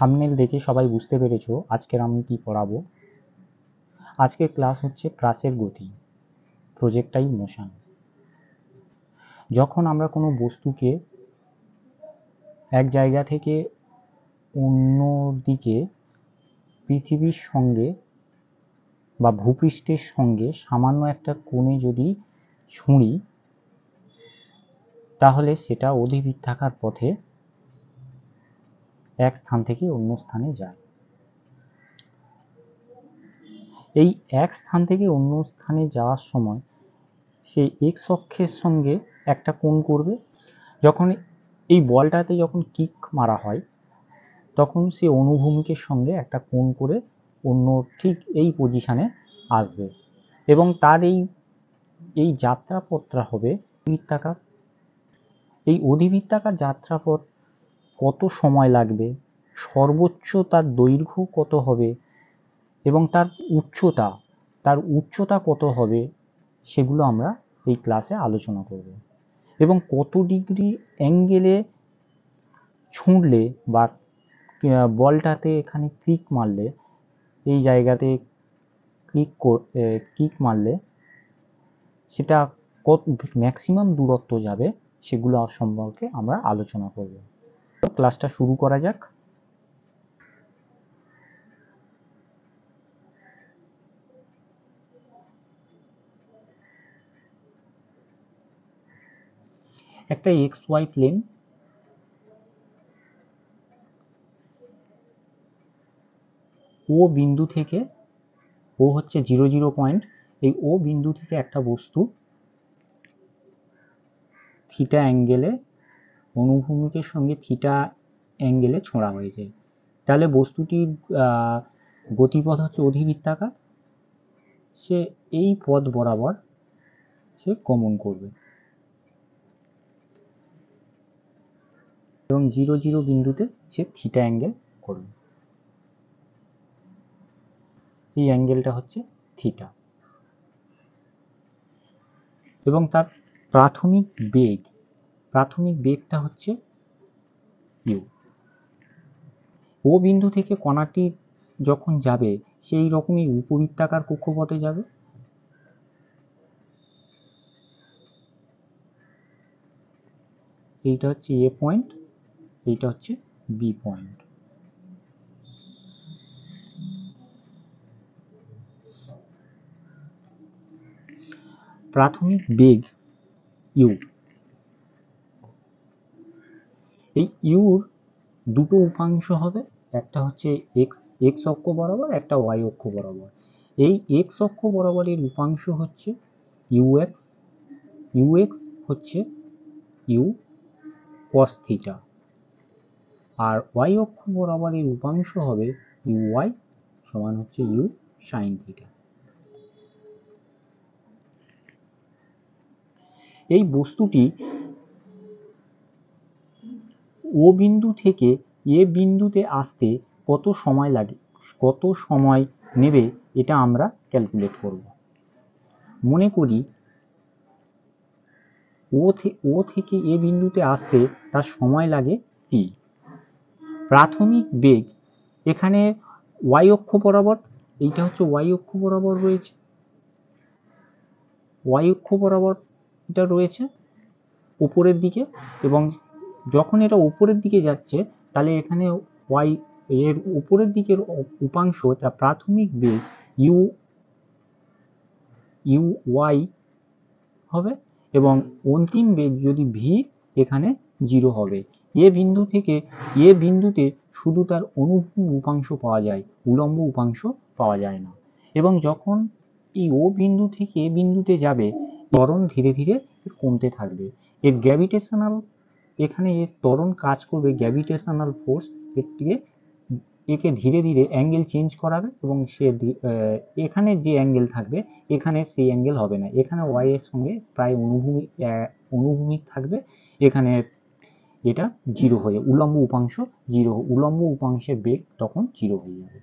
Thumbnail দেখে সবাই বুঝতে পেরেছো আজকের আমি কি পড়াবো। আজকের ক্লাস হচ্ছে ট্রাসের গতি, প্রজেক্টাইল মোশন। যখন আমরা কোনো বস্তুকে এক জায়গা থেকে অন্য দিকে পৃথিবীর সঙ্গে বা ভূপৃষ্ঠের সঙ্গে সামান্য একটা কোণে যদি ছুঁড়ি, তাহলে সেটা অধিবৃত্তাকার পথে এক স্থান থেকে অন্য স্থানে যায়। এই এক স্থান থেকে অন্য স্থানে যাওয়ার সময় সে এক্স অক্ষের সঙ্গে একটা কোণ করবে। যখন এই বলটাতে যখন কিক মারা হয় তখন সে অনুভূমিকের সঙ্গে একটা কোণ করে অন্য ঠিক এই পজিশনে আসবে এবং তার এই যাত্রাপথটা হবে বৃত্তাকার। এই অধিবৃত্তাকার যাত্রাপথ কত সময় লাগবে, সর্বোচ্চ তার দৈর্ঘ্য কত হবে এবং তার উচ্চতা কত হবে, সেগুলো আমরা এই ক্লাসে আলোচনা করব। এবং কত ডিগ্রি অ্যাঙ্গেলে ছুঁড়লে বা বলটাতে এখানে ক্লিক মারলে, এই জায়গাতে ক্লিক মারলে সেটা কত ম্যাক্সিমাম দূরত্ব যাবে, সেগুলো সম্পর্কে আমরা আলোচনা করব। ক্লাসটা শুরু করা যাক। একটা এক্স ওয়াই প্লেন, ও বিন্দু থেকে, ও হচ্ছে 0 পয়েন্ট, এই ও বিন্দু থেকে একটা বস্তু থিটা অ্যাঙ্গেলে অনুভূমিকের সঙ্গে থিটা অ্যাঙ্গেলে ছোঁড়া হয়েছে। তাহলে বস্তুটির গতিপথ হচ্ছে অধিবৃত্তাকার। সে এই পথ বরাবর সে গমন করবে এবং 0 বিন্দুতে সে থিটা অ্যাঙ্গেল করবে। এই অ্যাঙ্গেলটা হচ্ছে থিটা এবং তার প্রাথমিক বেগটা হচ্ছে ইউ। ও বিন্দু থেকে কণাটি যখন যাবে সেই রকমই উপবৃত্তাকার কক্ষপথে যাবে। এইটা হচ্ছে এ পয়েন্ট, এইটা হচ্ছে বি পয়েন্ট। প্রাথমিক বেগ ইউ। এই ইউর দুটো উপাংশ হবে, একটা হচ্ছে এক্স অক্ষ বরাবর, একটা ওয়াই অক্ষ বরাবর। এই এক্স অক্ষ বরাবরের উপাংশ হচ্ছে ইউএক্স, ইউএক্স হচ্ছে ইউ কস থিটা, আর ওয়াই অক্ষ বরাবরের উপাংশ হবে ইউওয়াই সমান হচ্ছে ইউ সাইন থিটা। এই বস্তুটি ও বিন্দু থেকে এ বিন্দুতে আসতে কত সময় নেবে, এটা আমরা ক্যালকুলেট করব। মনে করি ও থেকে এ বিন্দুতে আসতে তার সময় লাগে টি। প্রাথমিক বেগ এখানে ওয়াই অক্ষ বরাবর, এইটা হচ্ছে ওয়াই অক্ষ বরাবর রয়েছে, ওয়াই অক্ষ বরাবর এটা রয়েছে উপরের দিকে, এবং যখন এটা উপরের দিকে যাচ্ছে তাহলে এখানে ওয়াই এর উপরের দিকের উপাংশ, তার প্রাথমিক বেগ ইউ ওয়াই হবে এবং অন্তিম বেগ যদি ভি, এখানে 0 হবে। এ বিন্দুতে শুধু তার অনুভূমিক উপাংশ পাওয়া যায়, উলম্ব উপাংশ পাওয়া যায় না। এবং যখন এই ও বিন্দু থেকে এ বিন্দুতে যাবে, ত্বরণ ধীরে ধীরে কমতে থাকবে। এর গ্র্যাভিটেশনাল, এখানে এর ত্বরণ কাজ করবে গ্র্যাভিটেশনাল ফোর্স, একে ধীরে ধীরে অ্যাঙ্গেল চেঞ্জ করাবে এবং সে এখানে যে অ্যাঙ্গেল থাকবে এখানে সেই অ্যাঙ্গেল হবে না, এখানে ওয়াই এর সঙ্গে প্রায় অনুভূমিক থাকবে, এখানে এটা 0 হয়ে উলম্ব উপাংশ 0, উলম্ব উপাংশের বেগ তখন 0 হয়ে যাবে।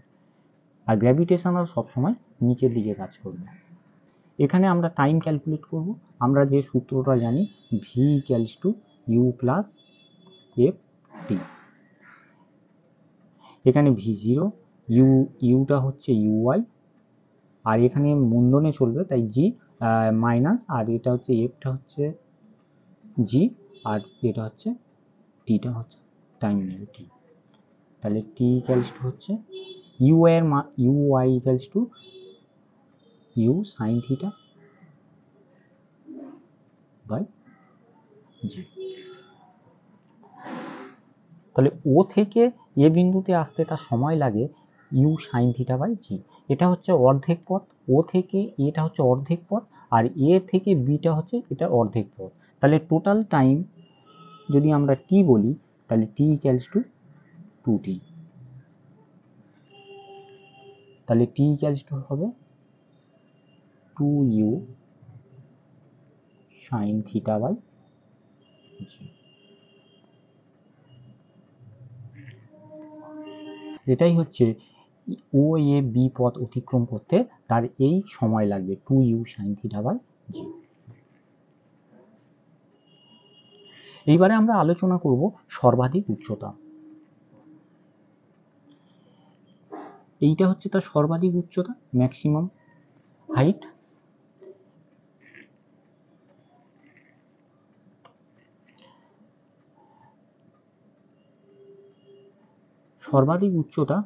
আর গ্র্যাভিটেশনাল সবসময় নিচের দিকে কাজ করবে। এখানে আমরা টাইম ক্যালকুলেট করব। আমরা যে সূত্রটা জানি, V equals to U plus F T. এখানে v0, ইউটা হচ্ছে ইউআই, আর এখানে মন্দনে চলবে তাই জি মাইনাস, আর এটা হচ্ছে এফটা হচ্ছে জি, আর এটা হচ্ছে টিটা হচ্ছে টাইম নেবে টি। তাহলে টি ইকুয়ালস টু হচ্ছে ইউআই এর U I equals to U sine theta by G. তাহলে ও থেকে এ বিন্দুতে আসতে তার সময় লাগে U sine theta by G. এটা হচ্ছে অর্ধেক পথ, ও থেকে এটা হচ্ছে অর্ধেক পথ, আর এ থেকে বিটা হচ্ছে এটা অর্ধেক পথ। তাহলে টোটাল টাইম যদি আমরা টি বলি তাহলে টি ইকুয়ালস টু 2t। তাহলে টি ইকুয়ালস টু হবে 2u সাইন থিটা বাই জি। এটাই হচ্ছে ও এ বি পথ অতিক্রম করতে তার এই সময় লাগবে 2u সাইন থিটা বাই জি। এইবারে আমরা আলোচনা করব সর্বাধিক উচ্চতা। এইটা হচ্ছে তার সর্বাধিক উচ্চতা, ম্যাক্সিমাম হাইট। সর্বাধিক উচ্চতা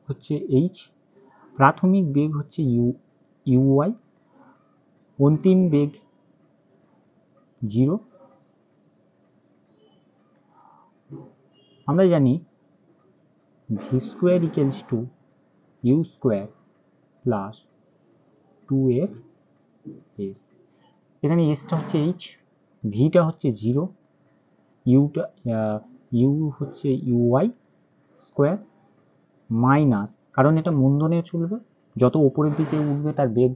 হচ্ছে এইচ, প্রাথমিক বেগ হচ্ছে ইউআই, অন্তিম বেগ 0। আমরা জানি V square equals to U square plus 2f S. এখানে এসটা হচ্ছে এইচ, ভিটা হচ্ছে 0, ইউটা ইউ হচ্ছে ইউআই স্কোয়ার মাইনাস, কারণ এটা মন্দনে চলবে, যত উপরের দিকে উঠবে তার বেগ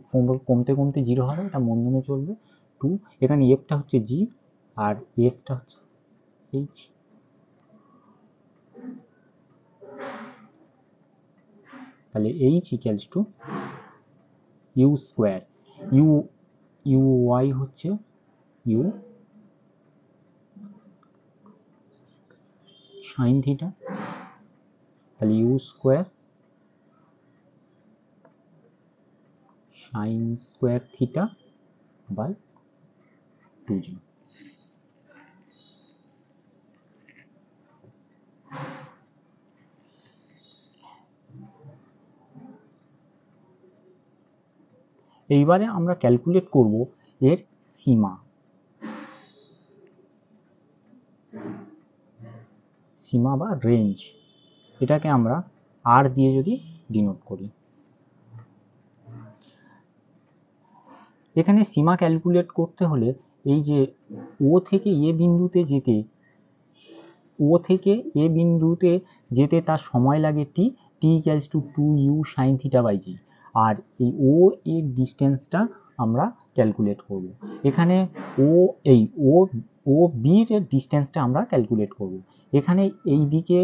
কমতে কমতে 0 হবে, এটা মন্দনে চলবে 2। এখানে এফটা হচ্ছে জি আর এসটা হচ্ছে এইচ। তাহলে H equals to U square, U Y হচ্ছে ইউ সাইন থিটা, তাহলে U square sine square theta by 2g। এইবারে আমরা ক্যালকুলেট করব এর সীমা। সীমা বা রেঞ্জ, এটাকে আমরা আর দিয়ে যদি ডিনোট করি। এখানে সীমা ক্যালকুলেট করতে হলে এই যে ও থেকে এ বিন্দুতে যেতে, ও থেকে এ বিন্দুতে যেতে তার সময় লাগে T, T equals to 2u sine theta by G. আর এই ও এর ডিস্টেন্সটা আমরা ক্যালকুলেট করব। এখানে ও বির ডিস্টেন্সটা আমরা ক্যালকুলেট করব। এখানে এই দিকে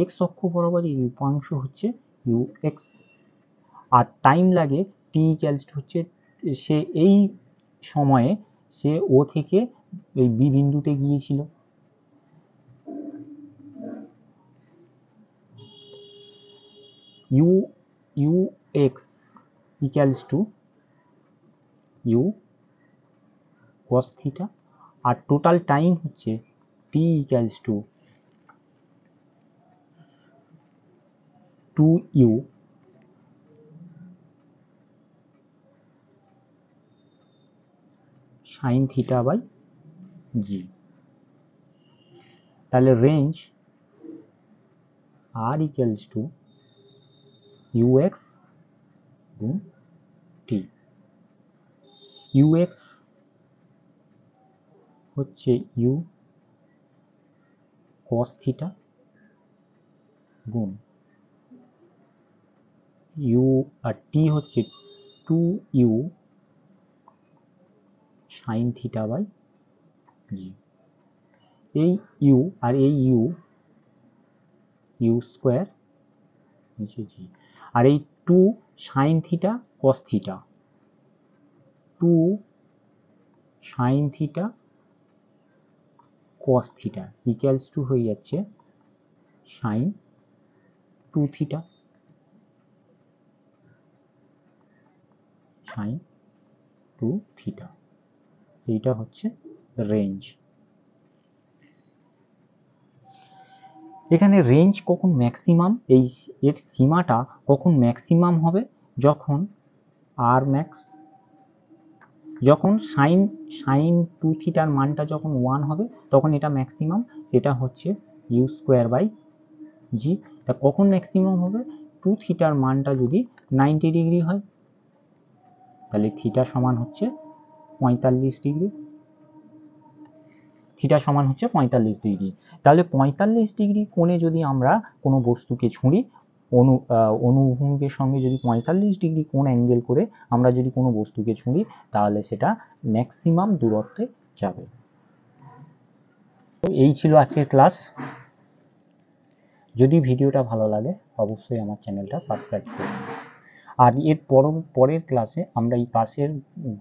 এক্স অক্ষ বরাবর এই উপাংশ হচ্ছে ইউ এক্স, আর টাইম লাগে টি ইকুয়ালস টু হচ্ছে, সে এই সময়ে সে ও থেকে এই বি বিন্দুতে গিয়েছিল। U X equals to U cos theta, আর টোটাল টাইম হচ্ছে T equals to 2u sine theta by G. তাহলে range R equals to U X গুণ টি। ইউ এক্স হচ্ছে ইউ কস থিটা গুণ ইউ, আর T হচ্ছে 2u sine theta by জি। এই you আর এই ইউ স্কোয়ার নিচে জি, আর এই 2 sine theta cos theta, 2 sine theta cos theta equals to হয়ে যাচ্ছে সাইন 2 থিটা, সাইন 2 থিটা, এইটা হচ্ছে রেঞ্জ। এখানে রেঞ্জ কখন ম্যাক্সিমাম, এর সীমাটা কখন ম্যাক্সিমাম হবে, যখন আর ম্যাক্স, যখন সাইন 2 থিটার মানটা যখন 1 হবে তখন এটা ম্যাক্সিমাম, সেটা হচ্ছে ইউ স্কোয়ার বাই জি। তা কখন ম্যাক্সিমাম হবে, 2 থিটার মানটা যদি 90 ডিগ্রি হয়, তাহলে থিটা সমান হচ্ছে 45 ডিগ্রি, থিটা সমান হচ্ছে 45 ডিগ্রি। তাহলে 45 ডিগ্রি কোণে যদি আমরা কোনো বস্তুকে ছুঁড়ি, অনুভূমিকের সঙ্গে যদি 45 ডিগ্রি কোণ অ্যাঙ্গেল করে আমরা যদি কোনো বস্তুকে ছুঁড়ি, তাহলে সেটা ম্যাক্সিমাম দূরত্বে যাবে। তো এই ছিল আজকের ক্লাস। যদি ভিডিওটা ভালো লাগে অবশ্যই আমার চ্যানেলটা সাবস্ক্রাইব করুন। আর এর পরের ক্লাসে আমরা এই পাশের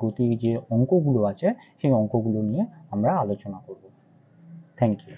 গতির যে অঙ্কগুলো আছে সেই অঙ্কগুলো নিয়ে আমরা আলোচনা করব। Thank you.